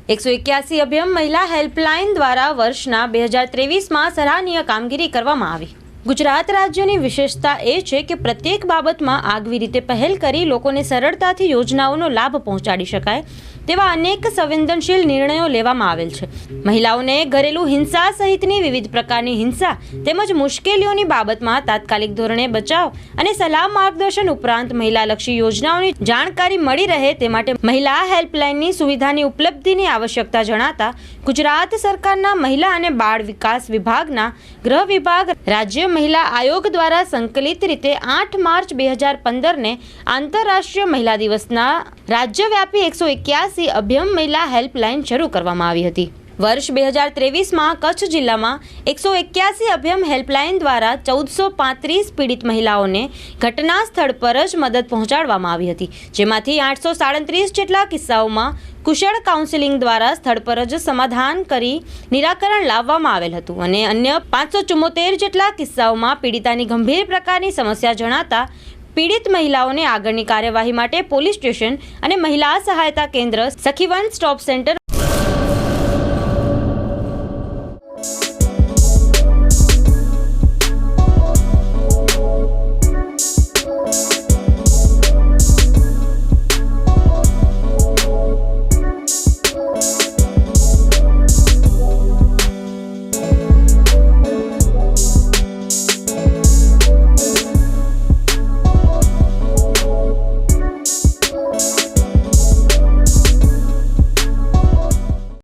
181 અભયમ મહિલા હેલ્પલાઇન દ્વારા વર્ષના 2023માં સરાહનીય કામગીરી કરવામાં આવી। ગુજરાત રાજ્યની વિશેષતા એ છે કે પ્રત્યેક બાબતમાં આગવી રીતે પહેલ કરી લોકોને સરળતાથી યોજનાઓનો લાભ પહોંચાડી શકાય તેવા અનેક સંવેદનશીલ નિર્ણયો લેવામાં આવેલ છે। મહિલાઓને ઘરેલું હિંસા સહિતની વિવિધ પ્રકારની હિંસા તેમજ મુશ્કેલીઓની બાબતમાં તાત્કાલિક ધોરણે બચાવ અને સલાહ માર્ગદર્શન ઉપરાંત મહિલાલક્ષી યોજનાઓની જાણકારી મળી રહે તે માટે મહિલા હેલ્પલાઇનની સુવિધાની ઉપલબ્ધિની આવશ્યકતા જણાતા ગુજરાત સરકારના મહિલા અને બાળ વિકાસ વિભાગના ગૃહ વિભાગ રાજ્ય મહિલા આયોગ દ્વારા સંકલિત રીતે 8 માર્ચ 2015ને આંતરરાષ્ટ્રીય મહિલા દિવસના રાજ્યવ્યાપી 181 અભયમ મહિલા હેલ્પલાઇન શરૂ કરવામાં આવી હતી। વર્ષ 2023માં કચ્છ જિલ્લામાં 181 અભયમ હેલ્પલાઇન દ્વારા 1435 પીડિત મહિલાઓને ઘટના સ્થળ પર જ મદદ પહોંચાડવામાં આવી હતી, જેમાંથી 837 જેટલા કિસ્સાઓમાં કુશળ કાઉન્સેલિંગ દ્વારા સ્થળ પર જ સમાધાન કરી નિરાકરણ લાવવામાં આવેલ હતું અને અન્ય 574 જેટલા કિસ્સાઓમાં પીડિતાની ગંભીર પ્રકારની સમસ્યા જણાતા પીડિત મહિલાઓને આગળની કાર્યવાહી માટે પોલીસ સ્ટેશન અને મહિલા સહાયતા કેન્દ્ર સખી વન સ્ટોપ સેન્ટર